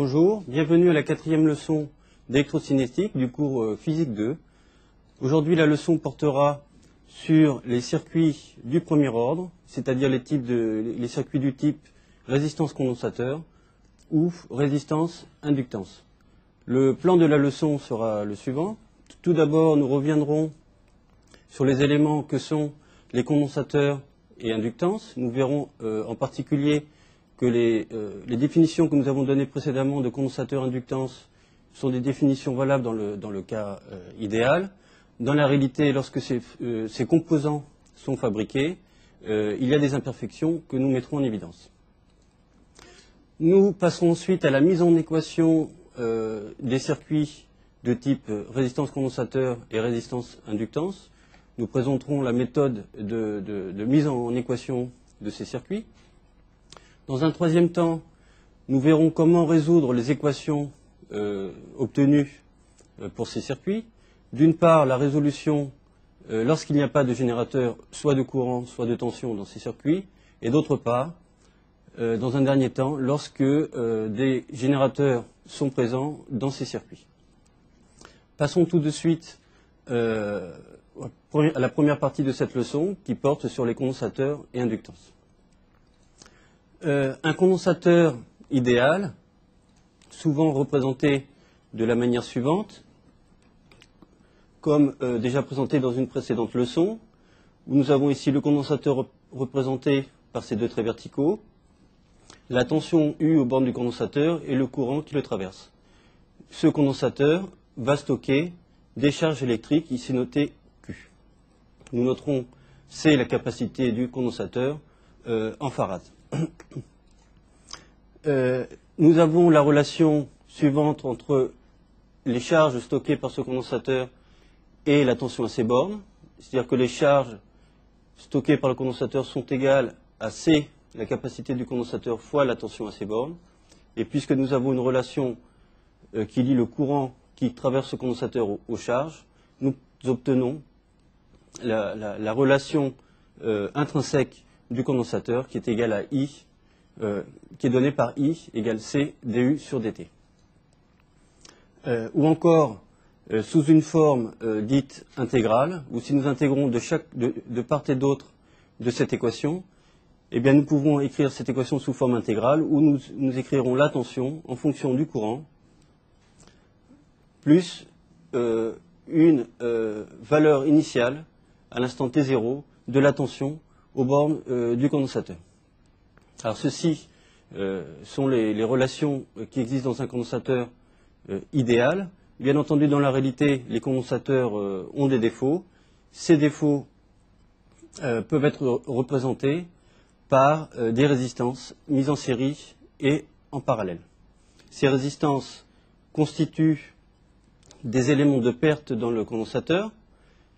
Bonjour, bienvenue à la 4e leçon d'électrocinétique du cours Physique 2. Aujourd'hui, la leçon portera sur les circuits du premier ordre, c'est-à-dire les circuits du type résistance-condensateur ou résistance-inductance. Le plan de la leçon sera le suivant. Tout d'abord, nous reviendrons sur les éléments que sont les condensateurs et inductances. Nous verrons en particulier que les définitions que nous avons données précédemment de condensateur inductance sont des définitions valables dans le cas idéal. Dans la réalité, lorsque ces composants sont fabriqués, il y a des imperfections que nous mettrons en évidence. Nous passerons ensuite à la mise en équation des circuits de type résistance-condensateur et résistance-inductance. Nous présenterons la méthode de mise en équation de ces circuits. Dans un troisième temps, nous verrons comment résoudre les équations obtenues pour ces circuits. D'une part, la résolution lorsqu'il n'y a pas de générateur, soit de courant, soit de tension dans ces circuits. Et d'autre part, dans un dernier temps, lorsque des générateurs sont présents dans ces circuits. Passons tout de suite à la première partie de cette leçon qui porte sur les condensateurs et inductances. Un condensateur idéal, souvent représenté de la manière suivante, comme déjà présenté dans une précédente leçon, où nous avons ici le condensateur représenté par ces deux traits verticaux, la tension U aux bornes du condensateur et le courant qui le traverse. Ce condensateur va stocker des charges électriques, ici notées Q. Nous noterons C, la capacité du condensateur, en farad. Nous avons la relation suivante entre les charges stockées par ce condensateur et la tension à ses bornes, c'est-à-dire que les charges stockées par le condensateur sont égales à C, la capacité du condensateur, fois la tension à ses bornes. Et puisque nous avons une relation qui lie le courant qui traverse ce condensateur aux charges, nous obtenons la relation intrinsèque du condensateur qui est égale à I, qui est donnée par I égale C du sur dt. Ou encore, sous une forme dite intégrale, ou si nous intégrons de part et d'autre de cette équation, eh bien nous pouvons écrire cette équation sous forme intégrale, où nous écrirons la tension en fonction du courant, plus une valeur initiale, à l'instant t0, de la tension aux bornes du condensateur. Alors ceci sont les relations qui existent dans un condensateur idéal. Bien entendu, dans la réalité, les condensateurs ont des défauts. Ces défauts peuvent être représentés par des résistances mises en série et en parallèle. Ces résistances constituent des éléments de perte dans le condensateur.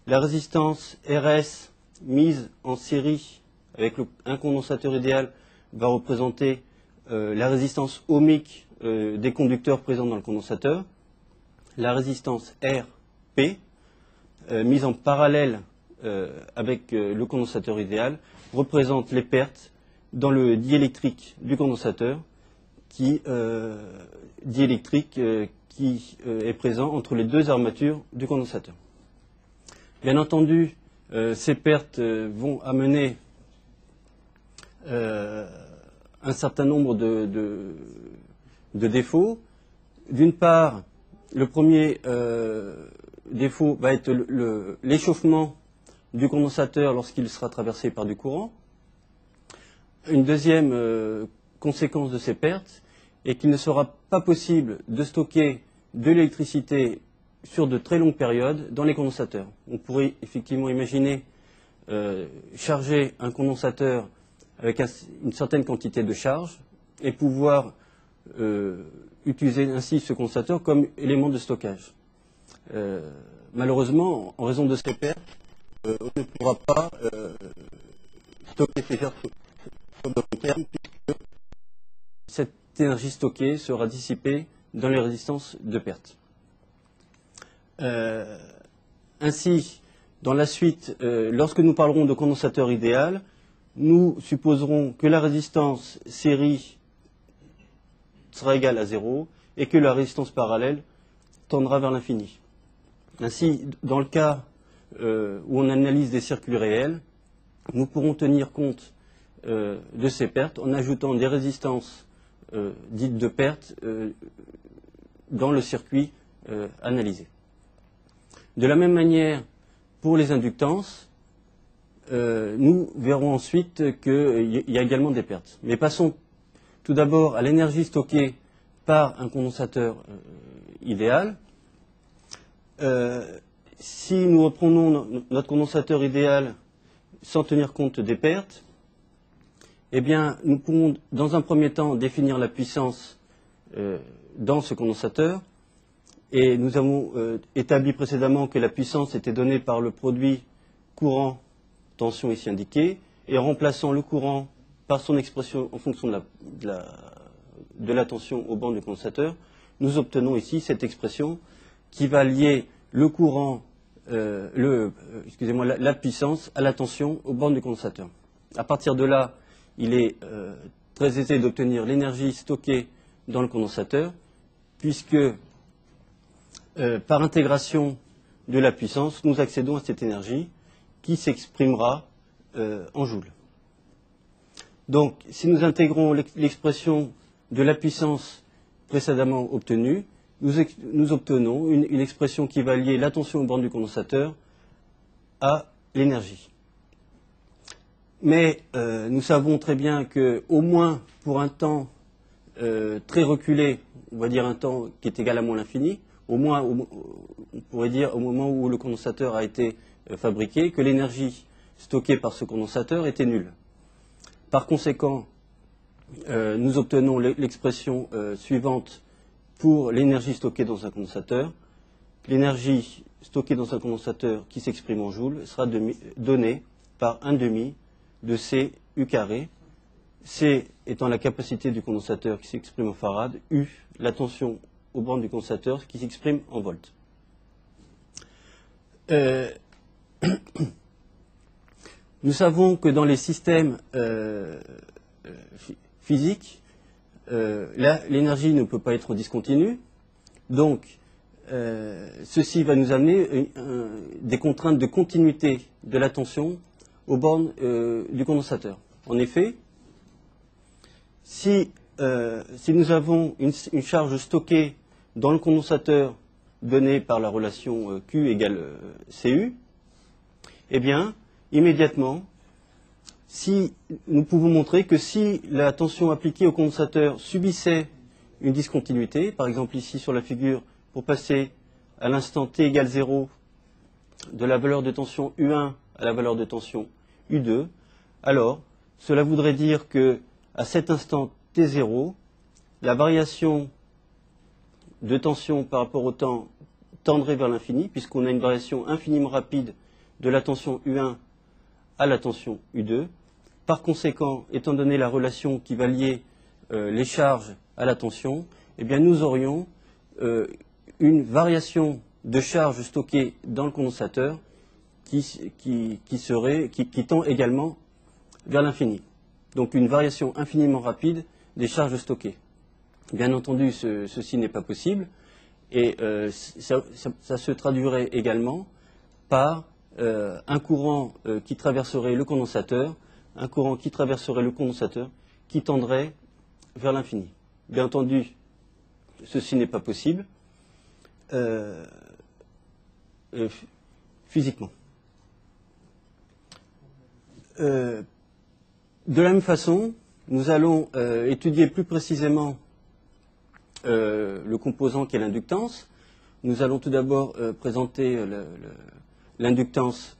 La résistance RS mise en série avec un condensateur idéal va représenter la résistance ohmique des conducteurs présents dans le condensateur. La résistance RP, mise en parallèle avec le condensateur idéal, représente les pertes dans le diélectrique du condensateur, qui est présent entre les deux armatures du condensateur. Bien entendu, ces pertes vont amener un certain nombre de défauts. D'une part, le premier défaut va être l'échauffement du condensateur lorsqu'il sera traversé par du courant. Une deuxième conséquence de ces pertes est qu'il ne sera pas possible de stocker de l'électricité sur de très longues périodes dans les condensateurs. On pourrait effectivement imaginer charger un condensateur avec une certaine quantité de charge et pouvoir utiliser ainsi ce condensateur comme élément de stockage. Malheureusement, en raison de ces pertes, on ne pourra pas stocker ces pertes sur de long terme puisque cette énergie stockée sera dissipée dans les résistances de perte. Ainsi, dans la suite, lorsque nous parlerons de condensateur idéal, nous supposerons que la résistance série sera égal à 0 et que la résistance parallèle tendra vers l'infini. Ainsi, dans le cas où on analyse des circuits réels, nous pourrons tenir compte de ces pertes en ajoutant des résistances dites de perte dans le circuit analysé. De la même manière, pour les inductances, nous verrons ensuite qu'il y a également des pertes. Mais passons tout d'abord à l'énergie stockée par un condensateur idéal. Si nous reprenons notre condensateur idéal sans tenir compte des pertes, eh bien, nous pourrons dans un premier temps définir la puissance dans ce condensateur. Et nous avons établi précédemment que la puissance était donnée par le produit courant-tension ici indiqué. Et en remplaçant le courant par son expression en fonction de la tension aux bornes du condensateur, nous obtenons ici cette expression qui va lier le courant, la puissance à la tension aux bornes du condensateur. À partir de là, il est très aisé d'obtenir l'énergie stockée dans le condensateur, puisque par intégration de la puissance, nous accédons à cette énergie qui s'exprimera en joules. Donc, si nous intégrons l'expression de la puissance précédemment obtenue, nous obtenons une expression qui va lier la tension aux bornes du condensateur à l'énergie. Mais nous savons très bien qu'au moins pour un temps très reculé, on va dire un temps qui est égal à moins l'infini, au moins on pourrait dire au moment où le condensateur a été fabriqué, que l'énergie stockée par ce condensateur était nulle. Par conséquent, nous obtenons l'expression suivante pour l'énergie stockée dans un condensateur. L'énergie stockée dans un condensateur qui s'exprime en joules sera donnée par 1/2 de C U carré, C étant la capacité du condensateur qui s'exprime en farad, U la tension aux bornes du condensateur qui s'exprime en volts. Nous savons que dans les systèmes physiques, l'énergie ne peut pas être discontinue, donc ceci va nous amener des contraintes de continuité de la tension aux bornes du condensateur. En effet, si nous avons une charge stockée dans le condensateur donnée par la relation Q égale Cu, eh bien, immédiatement, si nous pouvons montrer que si la tension appliquée au condensateur subissait une discontinuité, par exemple ici sur la figure, pour passer à l'instant t égale 0 de la valeur de tension U1 à la valeur de tension U2, alors cela voudrait dire que à cet instant t0, la variation de tension par rapport au temps tendrait vers l'infini, puisqu'on a une variation infiniment rapide de la tension U1 à la tension U2. Par conséquent, étant donné la relation qui va lier les charges à la tension, eh bien nous aurions une variation de charge stockée dans le condensateur qui tend également vers l'infini. Donc une variation infiniment rapide des charges stockées. Bien entendu, ceci n'est pas possible, et ça se traduirait également par un courant qui traverserait le condensateur, qui tendrait vers l'infini. Bien entendu, ceci n'est pas possible physiquement. De la même façon, nous allons étudier plus précisément le composant qu'est l'inductance. Nous allons tout d'abord présenter l'inductance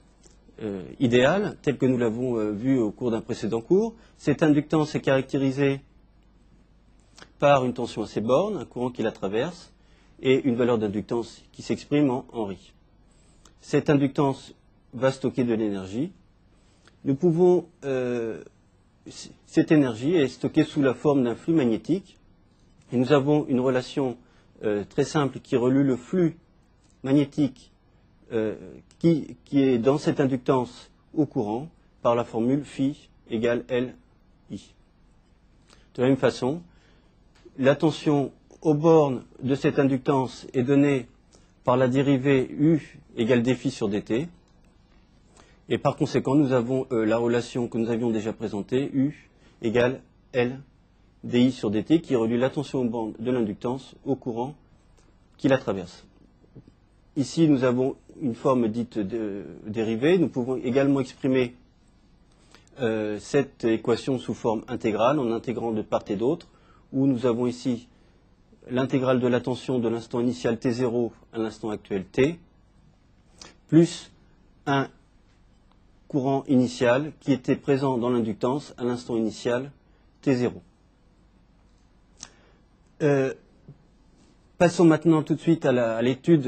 idéale, telle que nous l'avons vue au cours d'un précédent cours. Cette inductance est caractérisée par une tension à ses bornes, un courant qui la traverse, et une valeur d'inductance qui s'exprime en Henry. Cette inductance va stocker de l'énergie. Nous pouvons, cette énergie est stockée sous la forme d'un flux magnétique, et nous avons une relation très simple qui relie le flux magnétique qui est dans cette inductance au courant par la formule phi égale Li. De la même façon, la tension aux bornes de cette inductance est donnée par la dérivée U égale dφ sur dt. Et par conséquent, nous avons la relation que nous avions déjà présentée, U égale L dI sur dt, qui relie la tension aux bornes de l'inductance au courant qui la traverse. Ici, nous avons une forme dite dérivée. Nous pouvons également exprimer cette équation sous forme intégrale, en intégrant de part et d'autre, où nous avons ici l'intégrale de la tension de l'instant initial T0 à l'instant actuel T, plus un courant initial qui était présent dans l'inductance à l'instant initial T0. Passons maintenant tout de suite à l'étude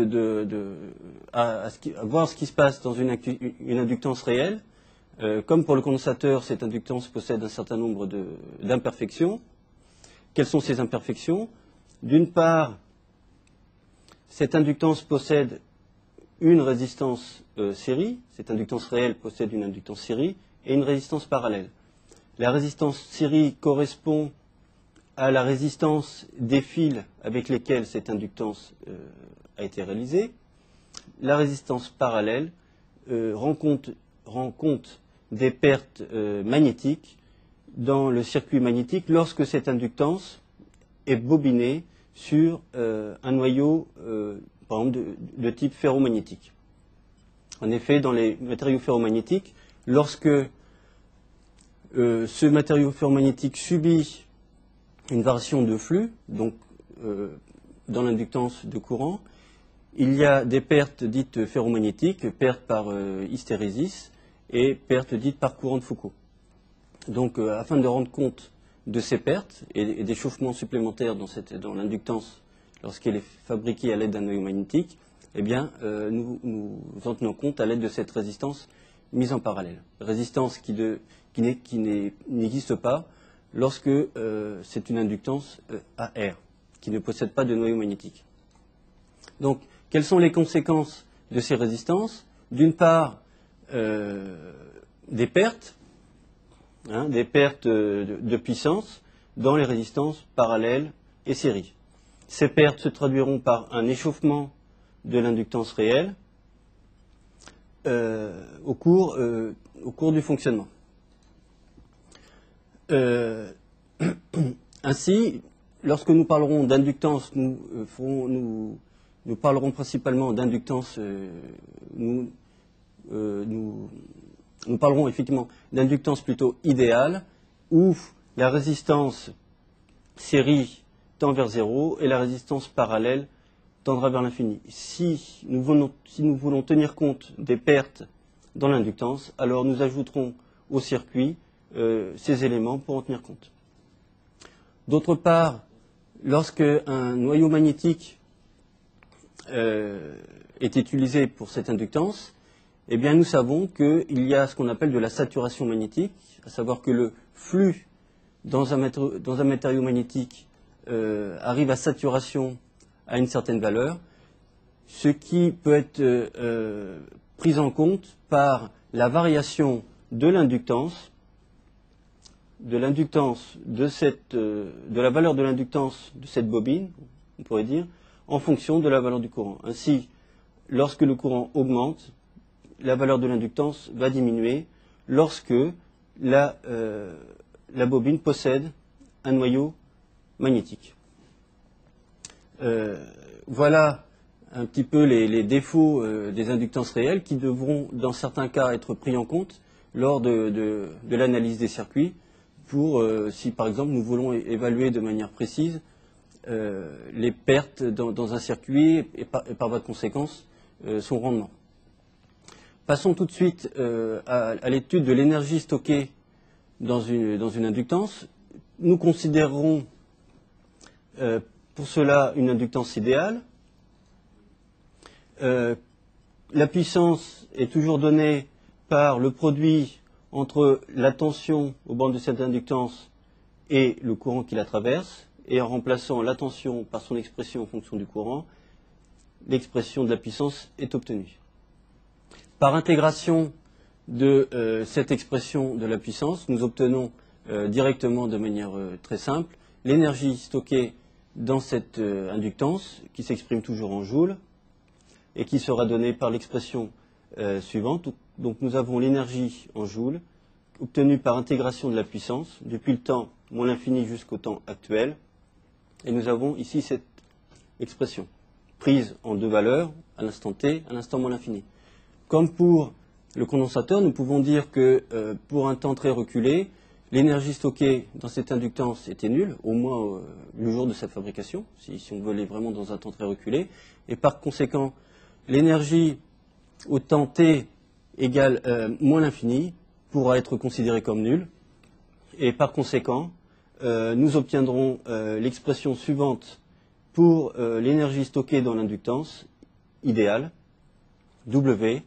à voir ce qui se passe dans une inductance réelle. Comme pour le condensateur, cette inductance possède un certain nombre d'imperfections. Quelles sont ces imperfections? D'une part, cette inductance possède une résistance série, cette inductance réelle possède une inductance série et une résistance parallèle. La résistance série correspond à la résistance des fils avec lesquels cette inductance a été réalisée. La résistance parallèle rend compte des pertes magnétiques dans le circuit magnétique lorsque cette inductance est bobinée sur un noyau par exemple de type ferromagnétique. En effet, dans les matériaux ferromagnétiques, lorsque ce matériau ferromagnétique subit une variation de flux, donc dans l'inductance de courant, il y a des pertes dites ferromagnétiques, pertes par hystérésis et pertes dites par courant de Foucault. Donc, afin de rendre compte de ces pertes et des chaufsements supplémentaires dans l'inductance lorsqu'elle est fabriquée à l'aide d'un noyau magnétique, eh bien, nous en tenons compte à l'aide de cette résistance mise en parallèle. Résistance qui n'existe pas lorsque c'est une inductance AR, qui ne possède pas de noyau magnétique. Donc, quelles sont les conséquences de ces résistances? D'une part, des pertes de puissance dans les résistances parallèles et séries. Ces pertes se traduiront par un échauffement de l'inductance réelle au cours du fonctionnement. Ainsi, lorsque nous parlerons d'inductance, nous parlerons principalement d'inductance, nous parlerons effectivement d'inductance plutôt idéale, où la résistance série tend vers 0 et la résistance parallèle tendra vers l'infini. Si nous voulons tenir compte des pertes dans l'inductance, alors nous ajouterons au circuit ces éléments pour en tenir compte. D'autre part, lorsque un noyau magnétique est utilisé pour cette inductance, eh bien nous savons qu'il y a ce qu'on appelle de la saturation magnétique, à savoir que le flux dans un matériau magnétique arrive à saturation à une certaine valeur, ce qui peut être pris en compte par la variation de l'inductance, de la valeur de l'inductance de cette bobine, on pourrait dire, en fonction de la valeur du courant. Ainsi, lorsque le courant augmente, la valeur de l'inductance va diminuer lorsque la bobine possède un noyau magnétique. Voilà un petit peu les défauts des inductances réelles qui devront, dans certains cas, être pris en compte lors de l'analyse des circuits pour, si par exemple nous voulons évaluer de manière précise les pertes dans un circuit et par voie de conséquence son rendement. Passons tout de suite à l'étude de l'énergie stockée dans une inductance. Nous considérerons pour cela une inductance idéale. La puissance est toujours donnée par le produit entre la tension aux bornes de cette inductance et le courant qui la traverse, et en remplaçant la tension par son expression en fonction du courant, l'expression de la puissance est obtenue. Par intégration de cette expression de la puissance, nous obtenons directement de manière très simple l'énergie stockée dans cette inductance, qui s'exprime toujours en joules, et qui sera donnée par l'expression suivante. Donc nous avons l'énergie en joules, obtenue par intégration de la puissance, depuis le temps moins l'infini jusqu'au temps actuel. Et nous avons ici cette expression, prise en deux valeurs, à l'instant t, à l'instant moins l'infini. Comme pour le condensateur, nous pouvons dire que pour un temps très reculé, l'énergie stockée dans cette inductance était nulle, au moins le jour de sa fabrication, si on veut aller vraiment dans un temps très reculé. Et par conséquent, l'énergie au temps t égale moins l'infini pourra être considérée comme nulle. Et par conséquent, nous obtiendrons l'expression suivante pour l'énergie stockée dans l'inductance idéale, W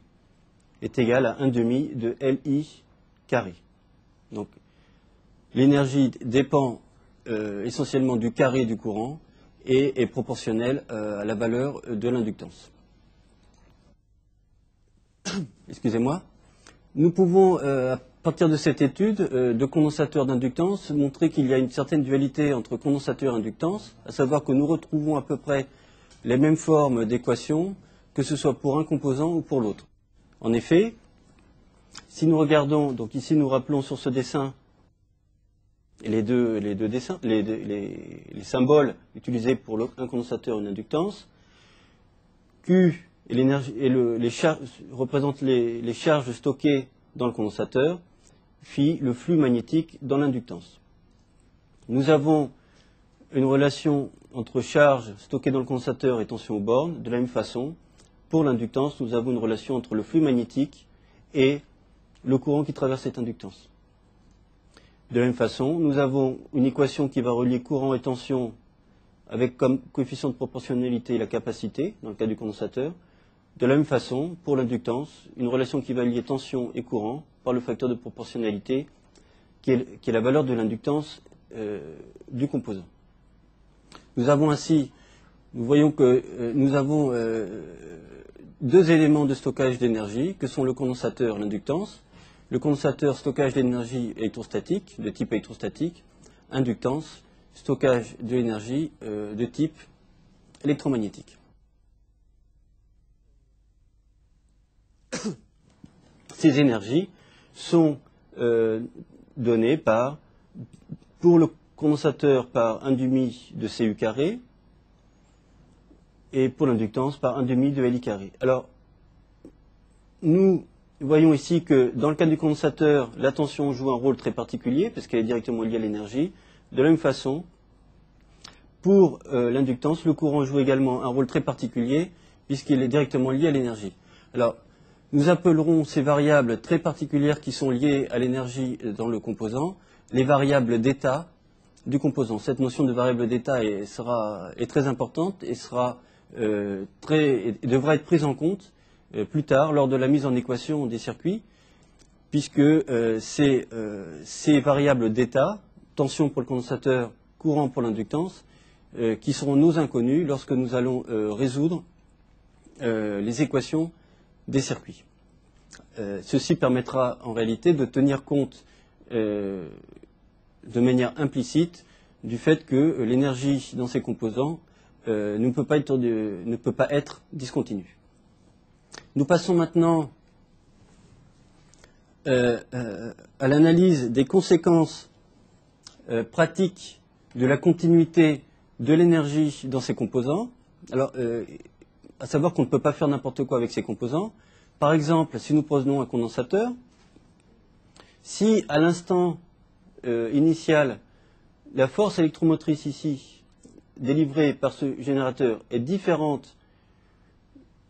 est égal à 1/2 de Li carré. Donc, l'énergie dépend essentiellement du carré du courant et est proportionnelle à la valeur de l'inductance. Excusez-moi. Nous pouvons, à partir de cette étude de condensateur d'inductance, montrer qu'il y a une certaine dualité entre condensateur et inductance, à savoir que nous retrouvons à peu près les mêmes formes d'équations, que ce soit pour un composant ou pour l'autre. En effet, si nous regardons, donc ici nous rappelons sur ce dessin les deux dessins, les symboles utilisés pour un condensateur et une inductance, Q et représentent les charges stockées dans le condensateur, phi le flux magnétique dans l'inductance. Nous avons une relation entre charge stockée dans le condensateur et tension aux bornes. De la même façon, pour l'inductance, nous avons une relation entre le flux magnétique et le courant qui traverse cette inductance. De la même façon, nous avons une équation qui va relier courant et tension avec comme coefficient de proportionnalité la capacité, dans le cas du condensateur. De la même façon, pour l'inductance, une relation qui va lier tension et courant par le facteur de proportionnalité, qui est la valeur de l'inductance du composant. Nous voyons que nous avons deux éléments de stockage d'énergie, que sont le condensateur et l'inductance. Le condensateur, stockage d'énergie électrostatique, de type électrostatique. Inductance, stockage de l'énergie de type électromagnétique. Ces énergies sont données pour le condensateur par 1/2 de Cu carré et pour l'inductance par 1/2 de Li carré. Alors, nous voyons ici que dans le cas du condensateur, la tension joue un rôle très particulier parce qu'elle est directement liée à l'énergie. De la même façon, pour l'inductance, le courant joue également un rôle très particulier puisqu'il est directement lié à l'énergie. Alors, nous appellerons ces variables très particulières qui sont liées à l'énergie dans le composant les variables d'état du composant. Cette notion de variable d'état est très importante et devra être prise en compte plus tard lors de la mise en équation des circuits, puisque ces variables d'état, tension pour le condensateur, courant pour l'inductance, qui seront nos inconnus lorsque nous allons résoudre les équations des circuits. Ceci permettra en réalité de tenir compte de manière implicite du fait que l'énergie dans ces composants ne peut pas être discontinue. Nous passons maintenant à l'analyse des conséquences pratiques de la continuité de l'énergie dans ces composants. Alors, à savoir qu'on ne peut pas faire n'importe quoi avec ces composants. Par exemple, si nous prenons un condensateur, si à l'instant initial, la force électromotrice ici, délivrée par ce générateur, est différente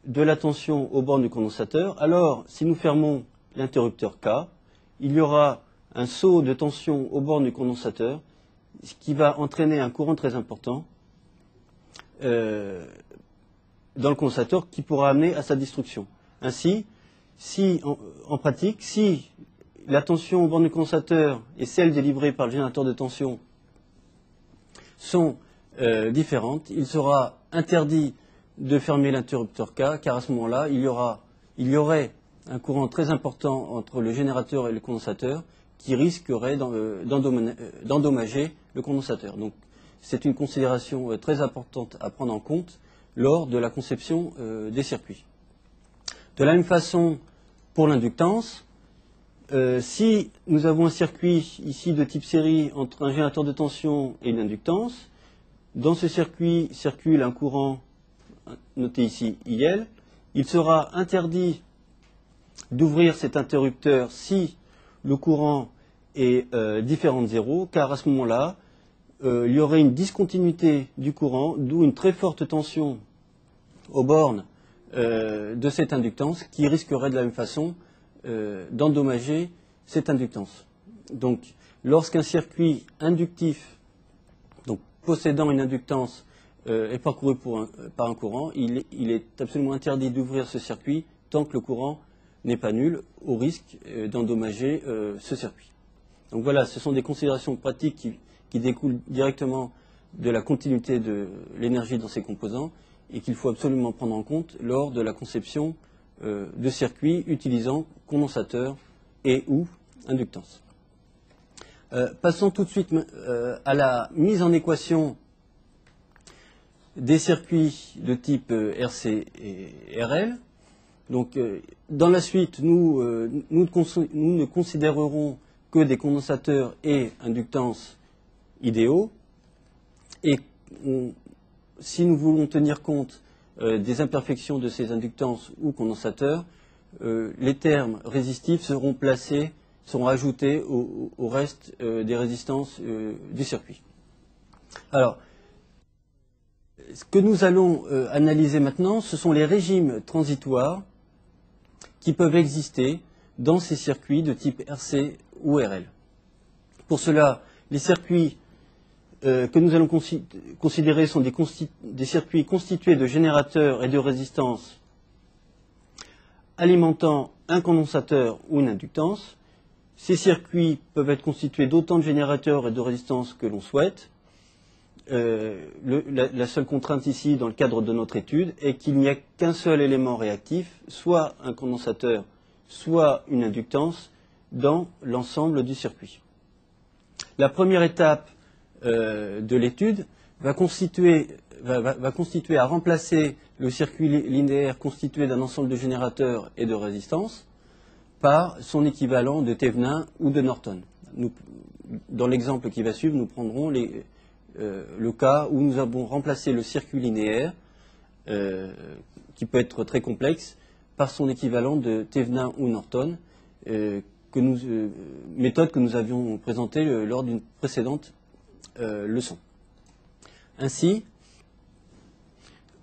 de la tension aux bornes du condensateur, alors si nous fermons l'interrupteur K, il y aura un saut de tension aux bornes du condensateur, ce qui va entraîner un courant très important dans le condensateur qui pourra amener à sa destruction. Ainsi, en pratique, si la tension aux bornes du condensateur et celle délivrée par le générateur de tension sont différentes, il sera interdit de fermer l'interrupteur K, car à ce moment-là, il y aurait un courant très important entre le générateur et le condensateur qui risquerait d'endommager le condensateur. Donc, c'est une considération très importante à prendre en compte lors de la conception des circuits. De la même façon, pour l'inductance, si nous avons un circuit ici de type série entre un générateur de tension et une inductance, dans ce circuit circule un courant, noté ici IL, il sera interdit d'ouvrir cet interrupteur si le courant est différent de 0, car à ce moment-là, il y aurait une discontinuité du courant, d'où une très forte tension aux bornes de cette inductance qui risquerait de la même façon d'endommager cette inductance. Donc, lorsqu'un circuit inductif, donc possédant une inductance, est parcouru par un courant, il est absolument interdit d'ouvrir ce circuit tant que le courant n'est pas nul, au risque d'endommager ce circuit. Donc voilà, ce sont des considérations pratiques qui découlent directement de la continuité de l'énergie dans ces composants et qu'il faut absolument prendre en compte lors de la conception de circuits utilisant condensateur et ou inductance. Passons tout de suite à la mise en équation des circuits de type RC et RL. Donc, dans la suite, nous ne considérerons que des condensateurs et inductances idéaux. Et si nous voulons tenir compte des imperfections de ces inductances ou condensateurs, les termes résistifs seront ajoutés au reste des résistances du circuit. Alors, ce que nous allons analyser maintenant, ce sont les régimes transitoires qui peuvent exister dans ces circuits de type RC ou RL. Pour cela, les circuits que nous allons considérer sont des circuits constitués de générateurs et de résistances alimentant un condensateur ou une inductance. Ces circuits peuvent être constitués d'autant de générateurs et de résistances que l'on souhaite. La seule contrainte ici, dans le cadre de notre étude, est qu'il n'y a qu'un seul élément réactif, soit un condensateur, soit une inductance, dans l'ensemble du circuit. La première étape de l'étude va constituer à remplacer le circuit linéaire constitué d'un ensemble de générateurs et de résistances par son équivalent de Thevenin ou de Norton. Dans l'exemple qui va suivre, nous prendrons le cas où nous avons remplacé le circuit linéaire, qui peut être très complexe, par son équivalent de Thevenin ou Norton, méthode que nous avions présentée lors d'une précédente leçon. Ainsi,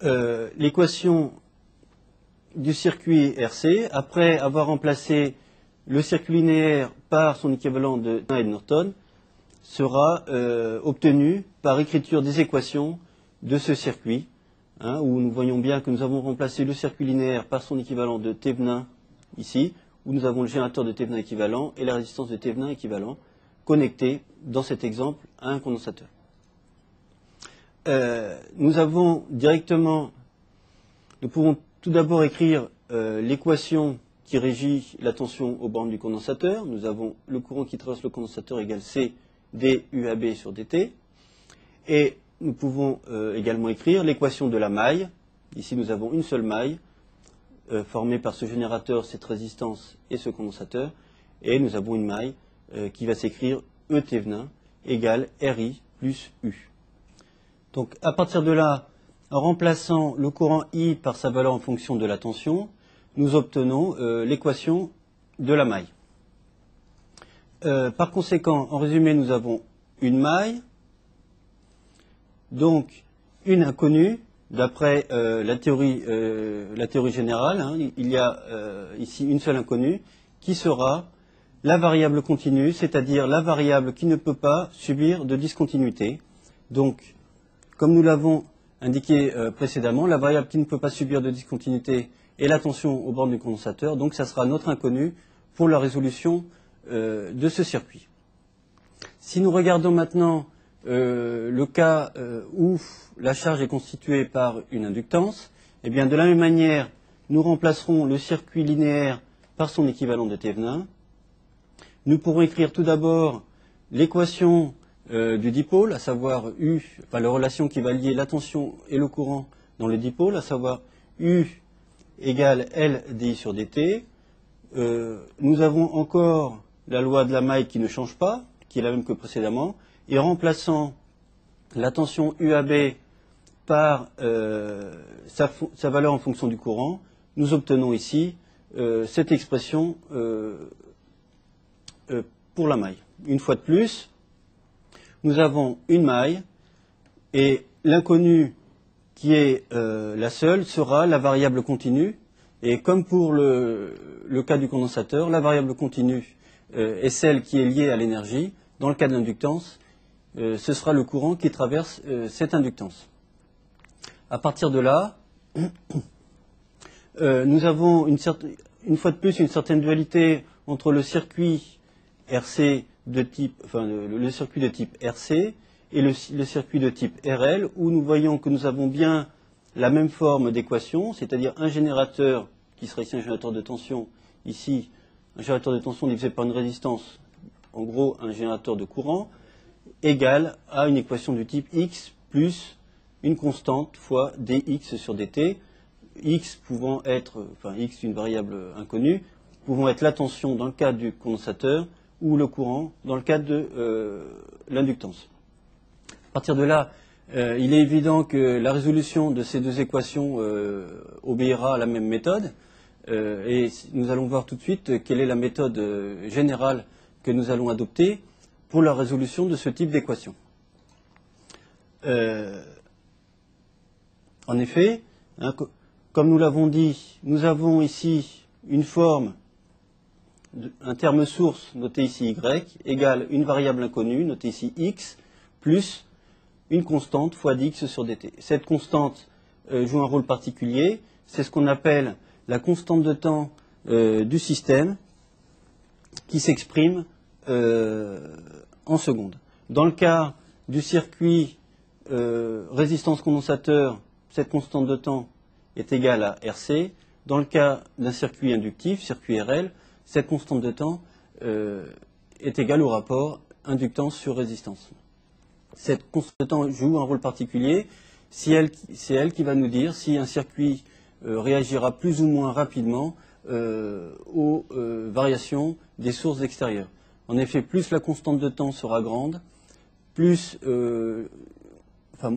l'équation du circuit RC, après avoir remplacé le circuit linéaire par son équivalent de Thevenin et de Norton, sera obtenue par écriture des équations de ce circuit, où nous voyons bien que nous avons remplacé le circuit linéaire par son équivalent de Thevenin ici, où nous avons le générateur de Thevenin équivalent et la résistance de Thevenin équivalent connectés dans cet exemple à un condensateur. Nous pouvons tout d'abord écrire l'équation qui régit la tension aux bornes du condensateur. Nous avons le courant qui traverse le condensateur égale C dUAB sur dt. Et nous pouvons également écrire l'équation de la maille. Ici, nous avons une seule maille formée par ce générateur, cette résistance et ce condensateur. Et nous avons une maille qui va s'écrire E Thevenin égale RI plus U. Donc, à partir de là, en remplaçant le courant I par sa valeur en fonction de la tension, nous obtenons l'équation de la maille. Par conséquent, en résumé, nous avons une maille, donc une inconnue, d'après la théorie générale. Il y a ici une seule inconnue, qui sera la variable continue, c'est-à-dire la variable qui ne peut pas subir de discontinuité. Donc, comme nous l'avons indiqué précédemment, la variable qui ne peut pas subir de discontinuité est la tension aux bornes du condensateur, donc ça sera notre inconnue pour la résolution de ce circuit. Si nous regardons maintenant le cas où la charge est constituée par une inductance, eh bien de la même manière, nous remplacerons le circuit linéaire par son équivalent de Thevenin. Nous pourrons écrire tout d'abord l'équation du dipôle, à savoir U, enfin la relation qui va lier la tension et le courant dans le dipôle, à savoir U égale L dI sur dt. Nous avons encore la loi de la maille qui ne change pas, qui est la même que précédemment, et remplaçant la tension UAB par sa valeur en fonction du courant, nous obtenons ici cette expression pour la maille. Une fois de plus, nous avons une maille et l'inconnu qui est la seule sera la variable continue. Et comme pour le cas du condensateur, la variable continue est celle qui est liée à l'énergie. Dans le cas de l'inductance, ce sera le courant qui traverse cette inductance. À partir de là, nous avons une fois de plus une certaine dualité entre le circuit RC de type, enfin le circuit de type RC et le circuit de type RL, où nous voyons que nous avons bien la même forme d'équation, c'est-à-dire un générateur qui serait ici un générateur de tension, ici un générateur de tension divisé par une résistance, en gros un générateur de courant, égal à une équation du type X plus une constante fois dx sur dt, X pouvant être, enfin X une variable inconnue, pouvant être la tension dans le cas du condensateur ou le courant dans le cas de l'inductance. À partir de là, il est évident que la résolution de ces deux équations obéira à la même méthode, et nous allons voir tout de suite quelle est la méthode générale que nous allons adopter pour la résolution de ce type d'équation. En effet, hein, comme nous l'avons dit, nous avons ici une forme, un terme source noté ici y, égale une variable inconnue notée ici x, plus une constante fois dx sur dt. Cette constante joue un rôle particulier, c'est ce qu'on appelle la constante de temps du système qui s'exprime en secondes. Dans le cas du circuit résistance condensateur, cette constante de temps est égale à RC. Dans le cas d'un circuit inductif, circuit RL, cette constante de temps est égale au rapport inductance sur résistance. Cette constante de temps joue un rôle particulier. C'est elle qui va nous dire si un circuit réagira plus ou moins rapidement aux variations des sources extérieures. En effet, plus la constante de temps sera grande,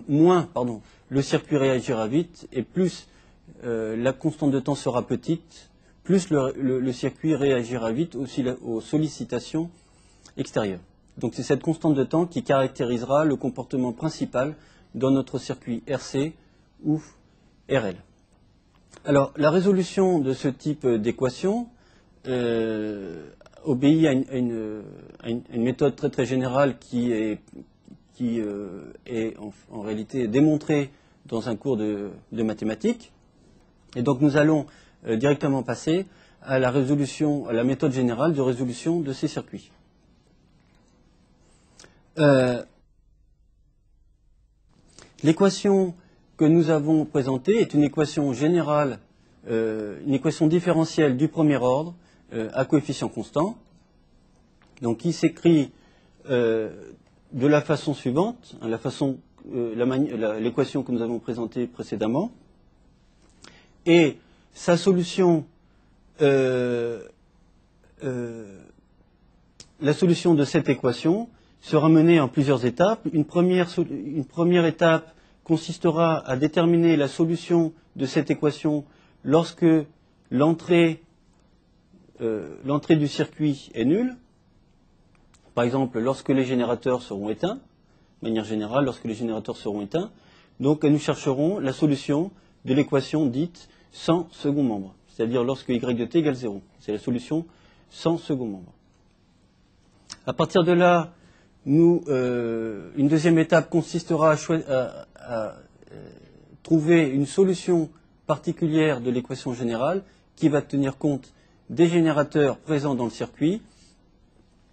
moins, le circuit réagira vite, et plus la constante de temps sera petite, plus le circuit réagira vite aussi aux sollicitations extérieures. Donc c'est cette constante de temps qui caractérisera le comportement principal dans notre circuit RC ou RL. Alors la résolution de ce type d'équation obéit à une méthode très très générale qui est en réalité démontrée dans un cours de mathématiques. Et donc nous allons directement passer à la méthode générale de résolution de ces circuits. L'équation que nous avons présentée est une équation générale, une équation différentielle du premier ordre à coefficient constant, donc qui s'écrit de la façon suivante, l'équation que nous avons présentée précédemment, et sa solution, la solution de cette équation sera menée en plusieurs étapes. Une première étape consistera à déterminer la solution de cette équation lorsque l'entrée du circuit est nulle. Par exemple, lorsque les générateurs seront éteints, de manière générale, lorsque les générateurs seront éteints. Donc, nous chercherons la solution de l'équation dite sans second membre, c'est-à-dire lorsque y de t égale 0. C'est la solution sans second membre. À partir de là, une deuxième étape consistera à trouver une solution particulière de l'équation générale qui va tenir compte des générateurs présents dans le circuit.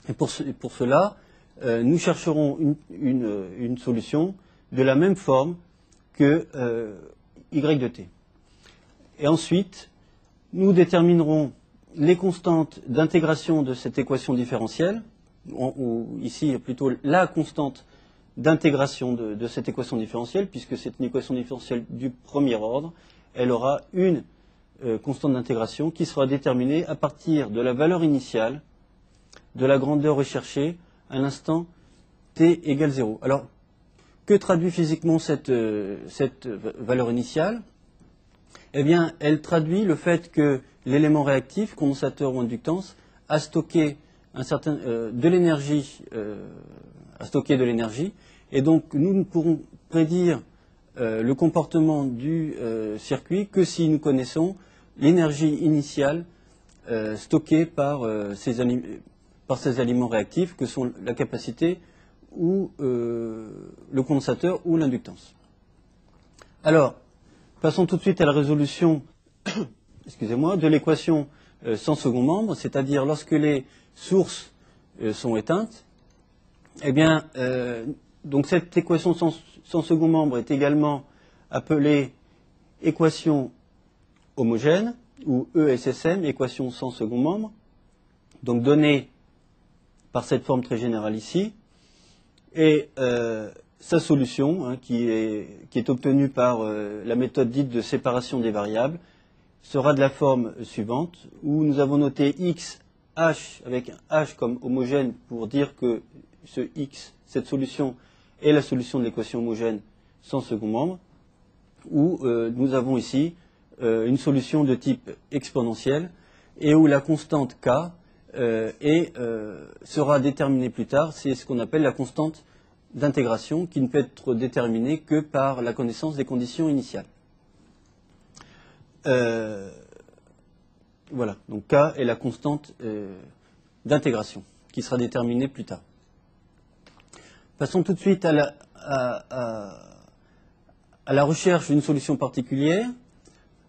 Et pour cela, nous chercherons une solution de la même forme que y de t. Et ensuite, nous déterminerons les constantes d'intégration de cette équation différentielle. ici plutôt la constante d'intégration de cette équation différentielle, puisque c'est une équation différentielle du premier ordre, elle aura une constante d'intégration qui sera déterminée à partir de la valeur initiale de la grandeur recherchée à l'instant t égale 0. Alors, que traduit physiquement cette valeur initiale? Eh bien, elle traduit le fait que l'élément réactif, condensateur ou inductance, a stocké de l'énergie, et donc nous ne pourrons prédire le comportement du circuit que si nous connaissons l'énergie initiale stockée par ces aliments réactifs que sont la capacité ou le condensateur ou l'inductance. Alors, passons tout de suite à la résolution excusez-moi, de l'équation sans second membre, c'est-à-dire lorsque les sources sont éteintes. Eh bien, donc cette équation sans second membre est également appelée équation homogène, ou ESSM, équation sans second membre, donc donnée par cette forme très générale ici, et sa solution, hein, qui est obtenue par la méthode dite de séparation des variables, sera de la forme suivante, où nous avons noté x, h, avec un h comme homogène pour dire que ce x, cette solution, est la solution de l'équation homogène sans second membre, où nous avons ici une solution de type exponentielle, et où la constante k sera déterminée plus tard, c'est ce qu'on appelle la constante d'intégration, qui ne peut être déterminée que par la connaissance des conditions initiales. Voilà, donc K est la constante d'intégration, qui sera déterminée plus tard. Passons tout de suite à la recherche d'une solution particulière.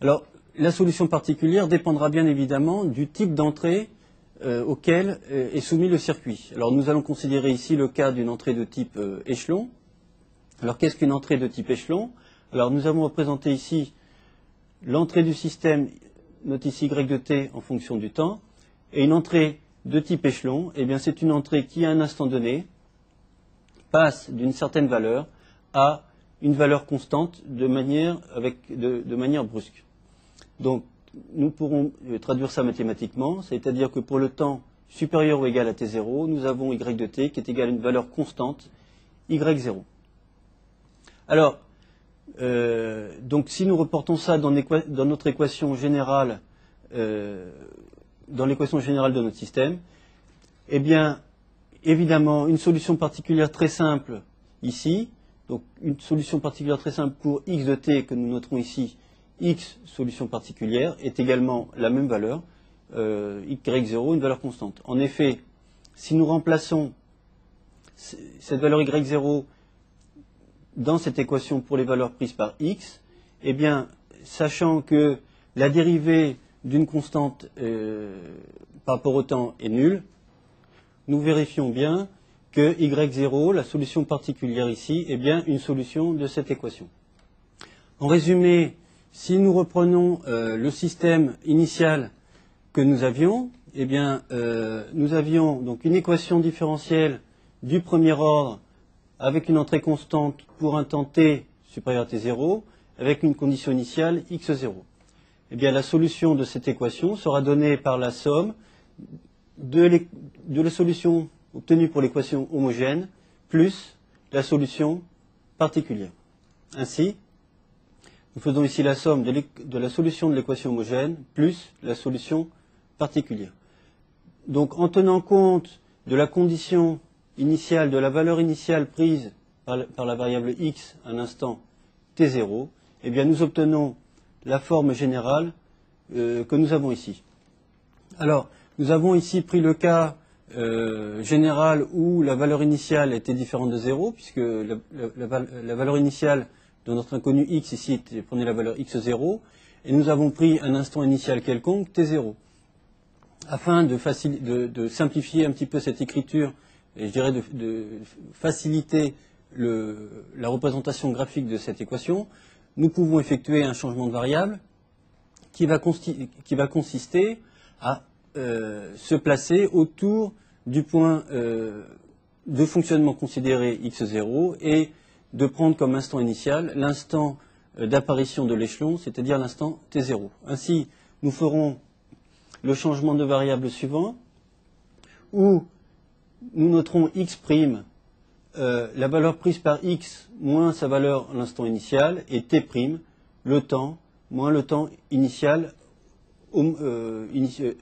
Alors, la solution particulière dépendra bien évidemment du type d'entrée auquel est soumis le circuit. Alors, nous allons considérer ici le cas d'une entrée de type échelon. Alors, qu'est-ce qu'une entrée de type échelon? Alors, nous avons représenté ici l'entrée du système, note ici y de t en fonction du temps, et une entrée de type échelon, eh bien c'est une entrée qui à un instant donné passe d'une certaine valeur à une valeur constante de manière brusque. Donc nous pourrons traduire ça mathématiquement, c'est-à-dire que pour le temps supérieur ou égal à t0, nous avons y de t qui est égal à une valeur constante y0. Alors, donc si nous reportons ça dans notre équation générale, dans l'équation générale de notre système, eh bien, évidemment, une solution particulière très simple ici, donc une solution particulière très simple pour x de t que nous noterons ici, x solution particulière, est également la même valeur, y0, une valeur constante. En effet, si nous remplaçons cette valeur y0 dans cette équation pour les valeurs prises par x, eh bien, sachant que la dérivée d'une constante par rapport au temps est nulle, nous vérifions bien que y0, la solution particulière ici, est bien une solution de cette équation. En résumé, si nous reprenons le système initial que nous avions, eh bien, nous avions donc une équation différentielle du premier ordre avec une entrée constante pour un temps t supérieur à t0, avec une condition initiale x0. Eh bien, la solution de cette équation sera donnée par la somme de la solution obtenue pour l'équation homogène plus la solution particulière. Ainsi, nous faisons ici la somme de la solution de l'équation homogène plus la solution particulière. Donc, en tenant compte de la condition initiale, de la valeur initiale prise par la variable x à l'instant t0, eh bien, nous obtenons la forme générale que nous avons ici. Alors, nous avons ici pris le cas général où la valeur initiale était différente de 0, puisque la valeur initiale de notre inconnu x ici prenait la valeur x0, et nous avons pris un instant initial quelconque, t0. Afin de simplifier un petit peu cette écriture, et je dirais de faciliter la représentation graphique de cette équation, nous pouvons effectuer un changement de variable qui va consister à se placer autour du point de fonctionnement considéré x0 et de prendre comme instant initial l'instant d'apparition de l'échelon, c'est-à-dire l'instant t0. Ainsi, nous ferons le changement de variable suivant, où nous noterons x', la valeur prise par x moins sa valeur à l'instant initial, et t', le temps moins le temps initial,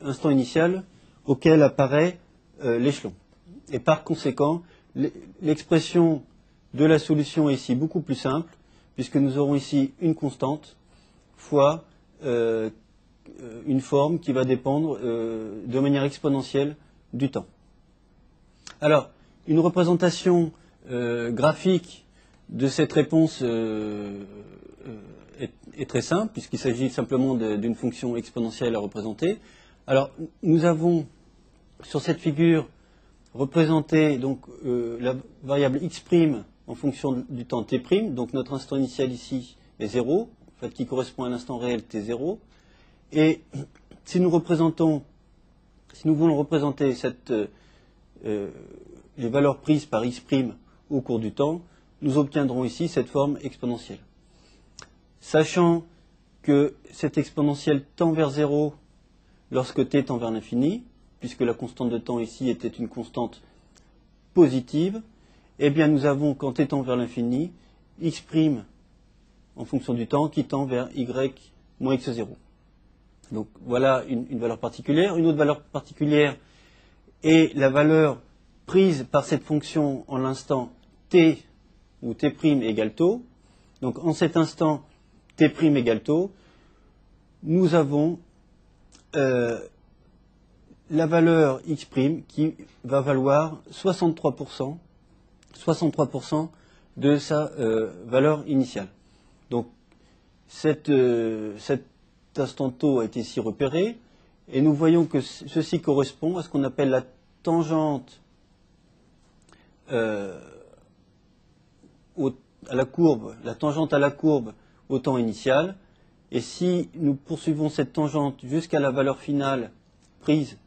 instant initial auquel apparaît l'échelon. Et par conséquent, l'expression de la solution est ici beaucoup plus simple, puisque nous aurons ici une constante fois une forme qui va dépendre de manière exponentielle du temps. Alors, une représentation graphique de cette réponse est très simple, puisqu'il s'agit simplement d'une fonction exponentielle à représenter. Alors, nous avons sur cette figure représenté donc, la variable x' en fonction du temps t', donc notre instant initial ici est 0, en fait, qui correspond à l'instant réel t0. Et si nous voulons représenter les valeurs prises par x' au cours du temps, nous obtiendrons ici cette forme exponentielle. Sachant que cette exponentielle tend vers 0 lorsque t tend vers l'infini, puisque la constante de temps ici était une constante positive, eh bien nous avons, quand t tend vers l'infini, x' en fonction du temps qui tend vers y moins x0. Donc voilà une valeur particulière. Une autre valeur particulière est la valeur prise par cette fonction en l'instant t, où t' égale tau. Donc en cet instant t' égale tau, nous avons la valeur x' qui va valoir 63% de sa valeur initiale. Donc cet instant tau a été ici repéré, et nous voyons que ceci correspond à ce qu'on appelle la tangente à la courbe au temps initial. Et si nous poursuivons cette tangente jusqu'à la valeur finale prise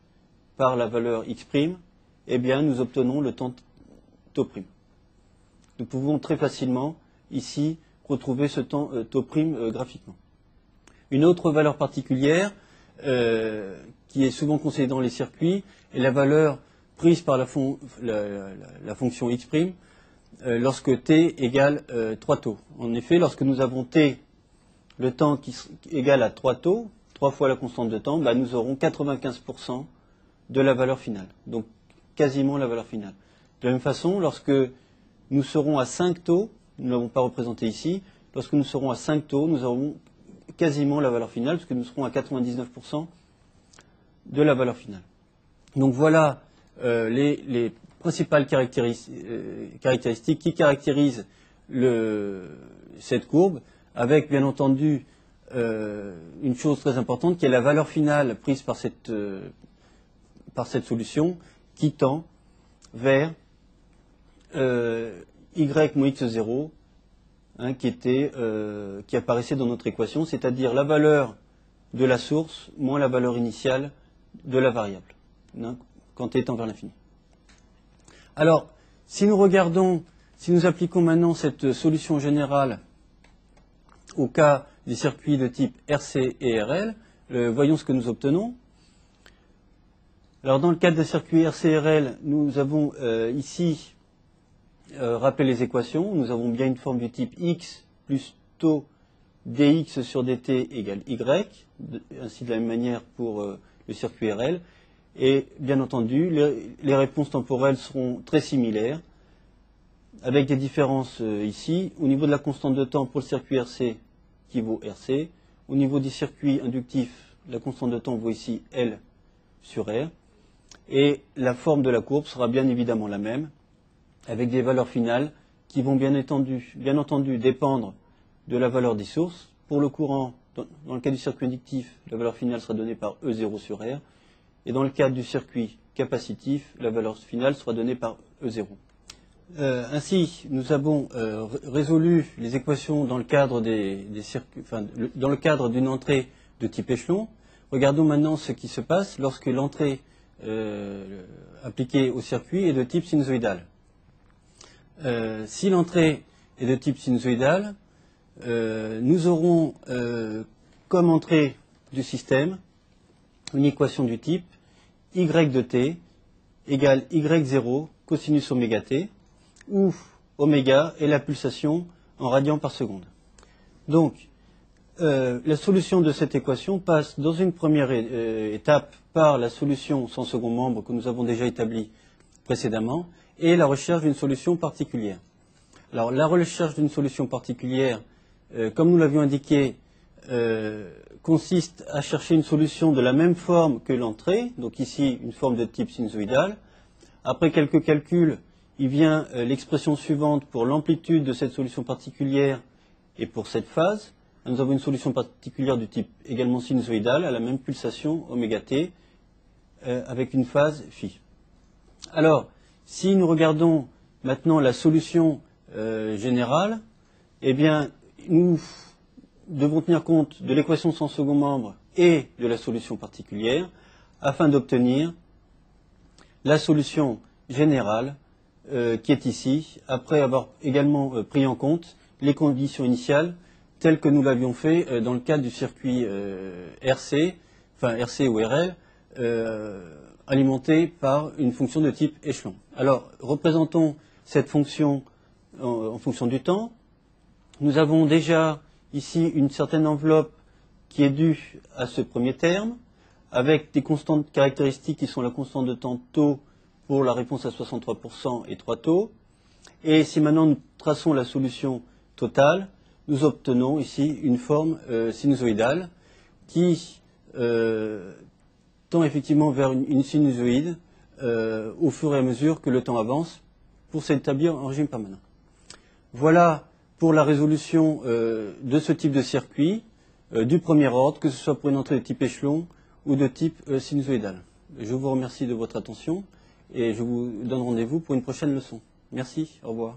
par la valeur x', eh bien nous obtenons le temps tau'. Nous pouvons très facilement ici retrouver ce temps tau' graphiquement. Une autre valeur particulière qui est souvent considérée dans les circuits est la valeur prise par la fonction x' lorsque t égale 3 tau. En effet, lorsque nous avons t, le temps qui égale à 3 tau, 3 fois la constante de temps, nous aurons 95% de la valeur finale. Donc quasiment la valeur finale. De la même façon, lorsque nous serons à 5 tau, nous ne l'avons pas représenté ici, lorsque nous serons à 5 tau, nous aurons quasiment la valeur finale, puisque nous serons à 99% de la valeur finale. Donc voilà les principales caractéristiques qui caractérisent cette courbe, avec bien entendu une chose très importante qui est la valeur finale prise par cette solution qui tend vers y moins x0, qui apparaissait dans notre équation, c'est-à-dire la valeur de la source moins la valeur initiale de la variable, quand t tend vers l'infini. Alors, si nous appliquons maintenant cette solution générale au cas des circuits de type RC et RL, voyons ce que nous obtenons. Alors, dans le cadre des circuits RC et RL, nous avons ici rappelé les équations. Nous avons bien une forme du type x plus tau dx sur dt égale y, ainsi de la même manière pour le circuit RL. Et bien entendu, les réponses temporelles seront très similaires, avec des différences ici. Au niveau de la constante de temps pour le circuit RC, qui vaut RC. Au niveau du circuit inductif, la constante de temps vaut ici L sur R. Et la forme de la courbe sera bien évidemment la même, avec des valeurs finales qui vont bien entendu dépendre de la valeur des sources. Pour le courant, dans le cas du circuit inductif, la valeur finale sera donnée par E0 sur R. Et dans le cadre du circuit capacitif, la valeur finale sera donnée par E0. Ainsi, nous avons résolu les équations dans le cadre dans le cadre d'une entrée de type échelon. Regardons maintenant ce qui se passe lorsque l'entrée appliquée au circuit est de type sinusoïdal. Si l'entrée est de type sinusoïdal, nous aurons comme entrée du système une équation du type y de t égale y0 cosinus oméga t, où oméga est la pulsation en radians par seconde. Donc, la solution de cette équation passe dans une première étape par la solution sans second membre que nous avons déjà établie précédemment et la recherche d'une solution particulière. Alors, la recherche d'une solution particulière, comme nous l'avions indiqué, consiste à chercher une solution de la même forme que l'entrée, donc ici une forme de type sinusoïdal. Après quelques calculs, il vient l'expression suivante pour l'amplitude de cette solution particulière et pour cette phase. Nous avons une solution particulière du type également sinusoïdal à la même pulsation oméga t avec une phase phi. Alors, si nous regardons maintenant la solution générale, eh bien, nous devons tenir compte de l'équation sans second membre et de la solution particulière afin d'obtenir la solution générale qui est ici, après avoir également pris en compte les conditions initiales telles que nous l'avions fait dans le cadre du circuit RC, enfin RC ou RL, alimenté par une fonction de type échelon. Alors, représentons cette fonction en fonction du temps. Nous avons déjà ici une certaine enveloppe qui est due à ce premier terme, avec des constantes caractéristiques qui sont la constante de temps tau pour la réponse à 63% et 3 taux. Et si maintenant nous traçons la solution totale, nous obtenons ici une forme sinusoïdale qui tend effectivement vers une sinusoïde au fur et à mesure que le temps avance pour s'établir en régime permanent. Voilà pour la résolution de ce type de circuit du premier ordre, que ce soit pour une entrée de type échelon ou de type sinusoïdal. Je vous remercie de votre attention et je vous donne rendez-vous pour une prochaine leçon. Merci, au revoir.